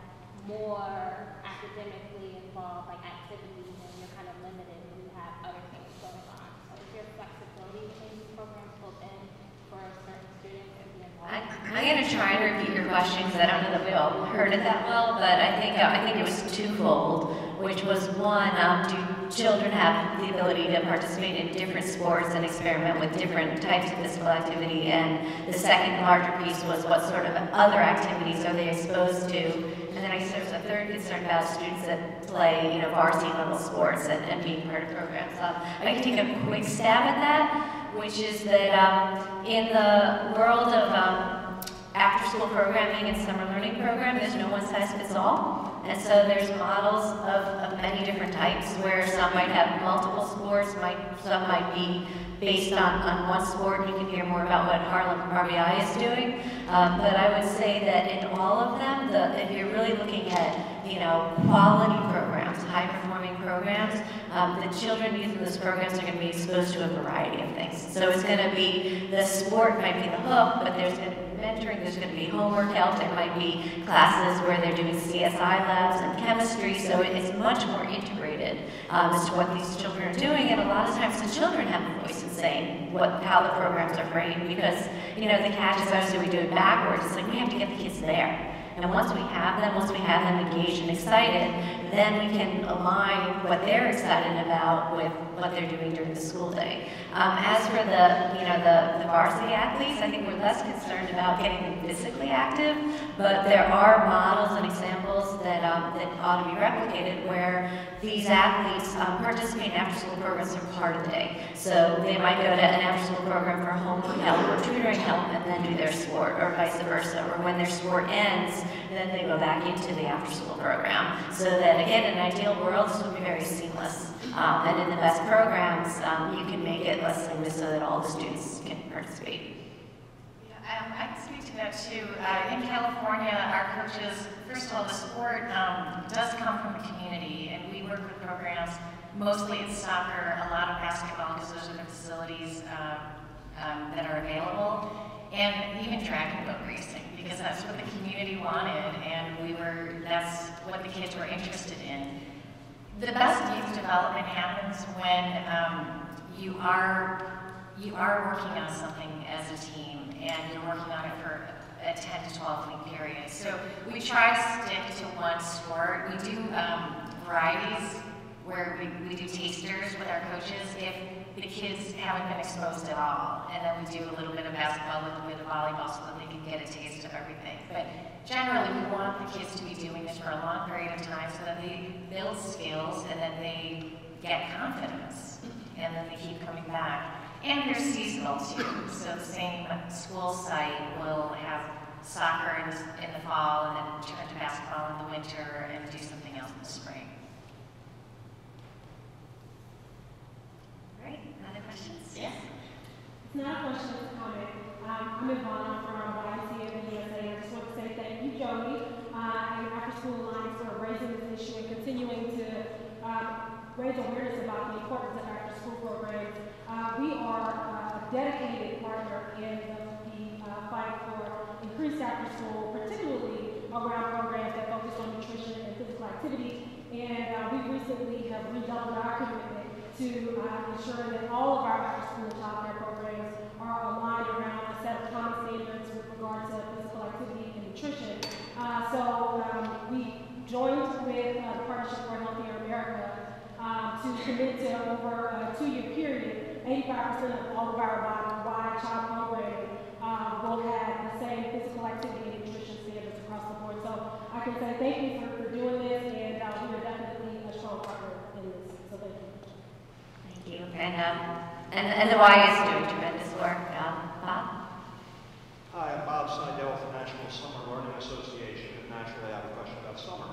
more academically involved like activities, and you're kind of limited when you have other things going on. So is there flexibility in these programs built in for certain students to be involved? I'm going to try and repeat your question because I don't know that we all heard it that well, but I think it was twofold, which was one, do children have the ability to participate in different sports and experiment with different types of physical activity? And the second larger piece was what sort of other activities are they exposed to? And then I guess there's a third concern about students that play, you know, varsity level sports and being part of programs. I can take a quick stab at that, which is that in the world of after-school programming and summer learning program, there's no one-size-fits-all. And so there's models of many different types where some might have multiple sports, some might be based on one sport. You can hear more about what Harlem RBI is doing. But I would say that in all of them, if you're really looking at, you know, quality programs, high-performing programs, the children using those programs are going to be exposed to a variety of things. So it's going to be, the sport might be the hook, but there's going to be mentoring, there's going to be homework help, there might be classes where they're doing CSI labs and chemistry, so it's much more integrated as to what these children are doing, and a lot of times the children have a voice in saying how the programs are framed, because, you know, the catch is obviously we do it backwards. It's like we have to get the kids there. And once we have them engaged and excited, then we can align what they're excited about with what they're doing during the school day. As for the varsity athletes, I think we're less concerned about getting them physically active, but there are models and examples that ought to be replicated where these athletes participate in after-school programs for part of the day. So they might go to an after-school program for homework help or tutoring help and then do their sport, or vice versa, or when their sport ends, then they go back into the after-school program. So that, again, in an ideal world, this would be very seamless. And in the best programs, you can make it less seamless so that all the students can participate. I can speak to that too. In California, our coaches, first of all, the sport does come from the community, and we work with programs. Mostly it's soccer, a lot of basketball, because those are the facilities that are available, and even dragon boat racing, because that's what the community wanted, and that's what the kids were interested in. The best youth development happens when you are working on something as a team, and you're working on it for a 10 to 12 week period. So we try to stick to one sport. We do varieties where we do tasters with our coaches if the kids haven't been exposed at all. And then we do a little bit of basketball, a little bit of volleyball so that they can get a taste of everything. But generally, we want the kids to be doing this for a long period of time so that they build skills and then they get confidence. And then they keep coming back. And they're seasonal too. So the same school site will have soccer in the fall and then turn to basketball in the winter and do something else in the spring. Great. Other questions? Yes. It's not a question, it's a comment. I'm Ivana from YMCA of the USA. I just want to say thank you, Jody, and Afterschool Alliance for raising this issue and continuing to raise awareness about the importance of after-school programs. We are a dedicated partner in the fight for increased after-school, particularly around programs that focus on nutrition and physical activity. And we recently have redoubled our commitment to ensuring that all of our after-school childcare programs are aligned around a set of common standards with regard to physical activity and nutrition. We joined with the Partnership for a Healthier America to commit to over a 2-year period, 85% of all of our wide child programming will have the same physical activity and nutrition standards across the board. So I can say thank you for doing this, and we are definitely a strong partner in this. So thank you. Thank you. And the Y is doing tremendous work. Bob? Hi, I'm Bob Seidel with the National Summer Learning Association, and naturally I have a question about summer.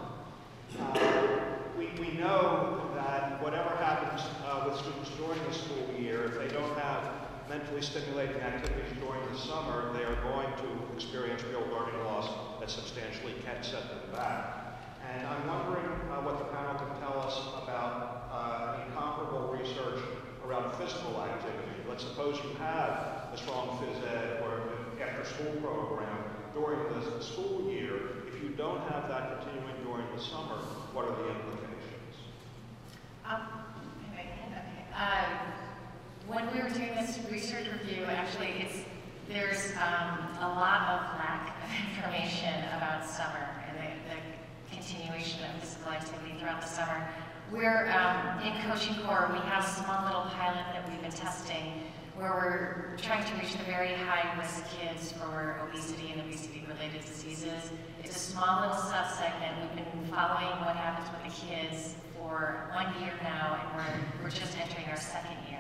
We know that whatever happens with students during the school year, if they don't have mentally stimulating activities during the summer, they are going to experience real learning loss that substantially can set them back. And I'm wondering what the panel can tell us about any comparable research around physical activity. Let's suppose you have a strong phys ed or an after-school program during the school year. If you don't have that continuing during the summer, what are the implications? When we were doing this research review, actually, there's a lot of lack of information about summer and the continuation of physical activity throughout the summer. We're in Coaching Corps, we have a small little pilot that we've been testing where we're trying to reach the very high-risk kids for obesity and obesity-related diseases. It's a small little sub-segment. We've been following what happens with the kids for 1 year now, and we're just entering our 2nd year.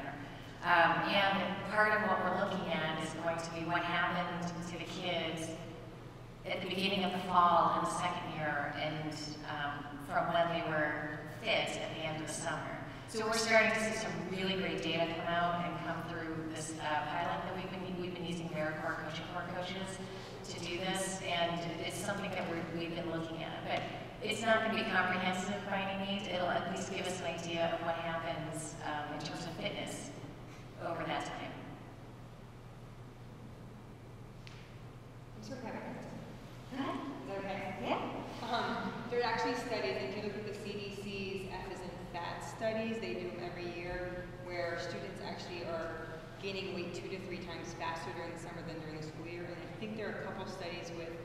And part of what we're looking at is going to be what happened to the kids at the beginning of the fall in the 2nd year, and from when they were fit at the end of the summer. So we're starting to see some really great data come out and come through this pilot that we've been using AmeriCorps Coaching Corps coaches to do this, and it's something that we've been looking at. But it's not going to be comprehensive by any means. It'll at least give us an idea of what happens in terms of fitness over that time. I'm sort of having a question. Go ahead. Is that okay? Yeah. There are actually studies, if you look at the CDC's F as in fat studies, they do them every year, where students actually are gaining weight 2 to 3 times faster during the summer than during the school year. And I think there are a couple studies with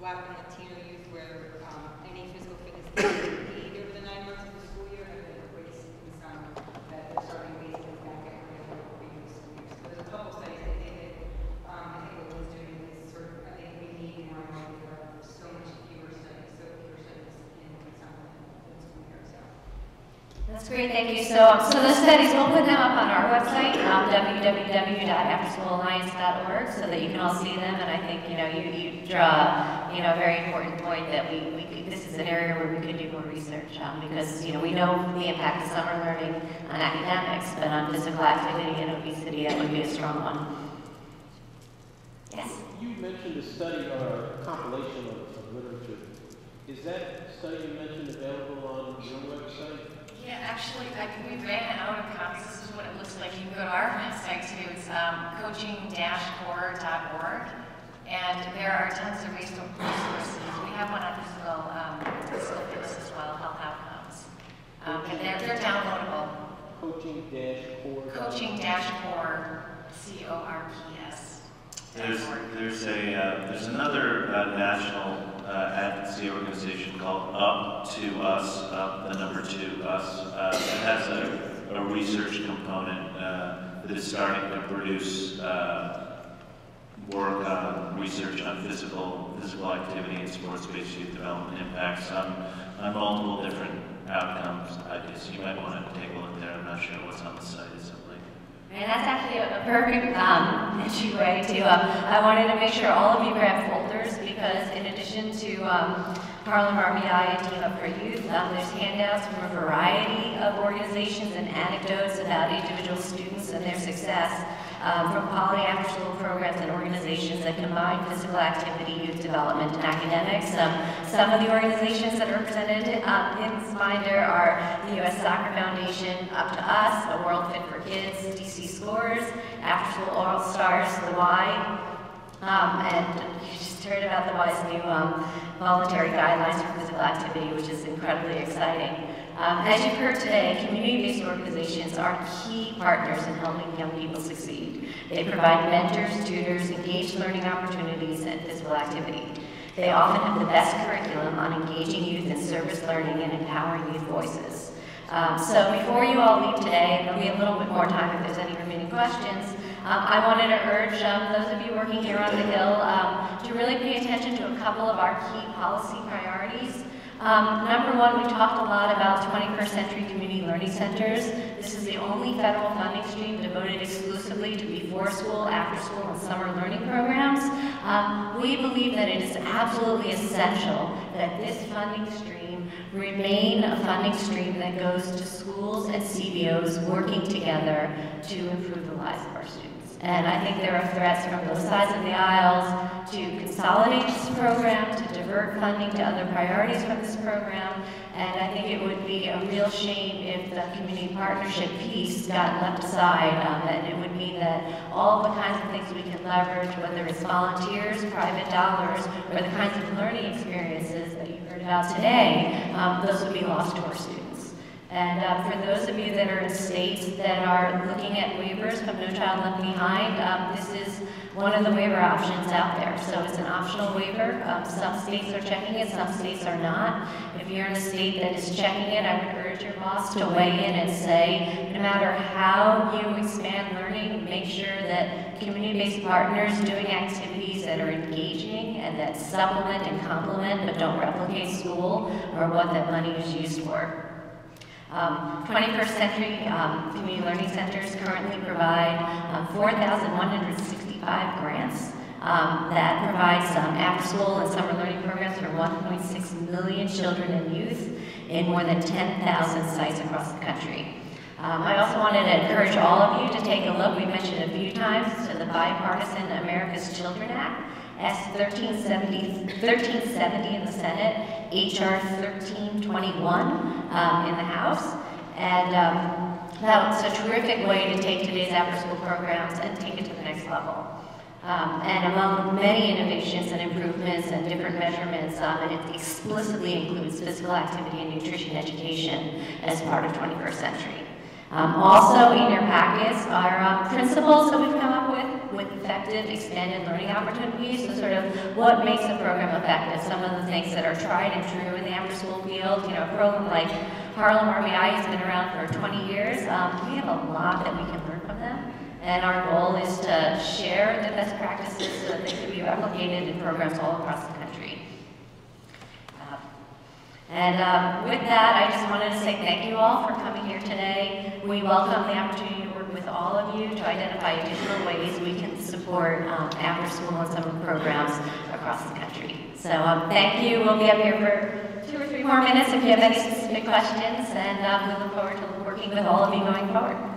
Black and Latino youth where any physical fitness they need over the 9 months of the school year have been erased in some that they're starting basically back at where they were previous school years. So there's a couple studies that they did. I think what Liz doing is sort of, I think we need more and more so much fewer studies in the summer than the school year. So. That's great, thank you. So those studies, we'll put them up on our website, www.afterschoolalliance.org, so that you can all see them. And I think, you draw, a very important point that this is an area where we could do more research, because, we know the impact of summer learning on academics, but on physical activity and obesity, that would be a strong one. Yes? You mentioned a study or a compilation of literature. Is that study you mentioned available on your website? Yeah, actually, we ran out of copies. This is what it looks like. You can go to our website too. It's coaching-core.org, and there are tons of resources. We have one on physical fitness as well, health outcomes. But they're downloadable. Coaching-core. Coaching-core, C-O-R-P-S. There's another national advocacy organization called Up to Us, the number 2 Us. It has a research component that is starting to produce work on research on physical activity and sports-based youth development impacts on multiple different outcomes. So you might want to take a look there. I'm not sure what's on the site. And that's actually a perfect entry way to, I wanted to make sure all of you grab folders, because in addition to Harlem RBI and Team Up for Youth, there's handouts from a variety of organizations and anecdotes about individual students and their success from quality after-school programs and organizations that combine physical activity, youth development, and academics. Some of the organizations that are represented in this binder are the U.S. Soccer Foundation, Up to Us, A World Fit for Kids, DC Scores, After School All Stars, The Y, and you just heard about the Y's new voluntary guidelines for physical activity, which is incredibly exciting. As you've heard today, community-based organizations are key partners in helping young people succeed. They provide mentors, tutors, engaged learning opportunities, and physical activity. They often have the best curriculum on engaging youth in service learning and empowering youth voices. So before you all leave today, and there'll be a little bit more time if there's any remaining questions, I wanted to urge those of you working here on the Hill to really pay attention to a couple of our key policy priorities. Number one, we talked a lot about 21st century community learning centers. This is the only federal funding stream devoted exclusively to before school, after school, and summer learning programs. We believe that it is absolutely essential that this funding stream remain a funding stream that goes to schools and CBOs working together to improve the lives of our students. And I think there are threats from both sides of the aisles to consolidate this program, to divert funding to other priorities from this program. And I think it would be a real shame if the community partnership piece got left aside. And it would mean that all the kinds of things we can leverage, whether it's volunteers, private dollars, or the kinds of learning experiences that you heard about today, those would be lost to our students. And for those of you that are in states that are looking at waivers from No Child Left Behind, this is one of the waiver options out there. So it's an optional waiver. Some states are checking it, some states are not. If you're in a state that is checking it, I would urge your boss to weigh in and say, no matter how you expand learning, make sure that community-based partners doing activities that are engaging and that supplement and complement but don't replicate school are what that money is used for. 21st Century Community Learning Centers currently provide 4,165 grants that provides after-school and summer learning programs for 1.6 million children and youth in more than 10,000 sites across the country. I also wanted to encourage all of you to take a look, we mentioned a few times, to the bipartisan America's Children Act, S1370 in the Senate, HR 1321 in the House. And that's a terrific way to take today's after-school programs and take it to the next level. And among many innovations and improvements and different measurements, it explicitly includes physical activity and nutrition education as part of 21st century. Also in your packets are principles that we've come up with effective expanded learning opportunities. So sort of what makes a program effective. Some of the things that are tried and true in the after-school field. You know, a program like Harlem RBI has been around for 20 years. We have a lot that we can learn from them. And our goal is to share the best practices so that they can be replicated in programs all across the country. And with that, I just wanted to say thank you all for coming here today. We welcome the opportunity to work with all of you to identify additional ways we can support after-school and summer programs across the country. So thank you. We'll be up here for 2 or 3 more minutes if you have any specific questions, and we look forward to working with all of you going forward.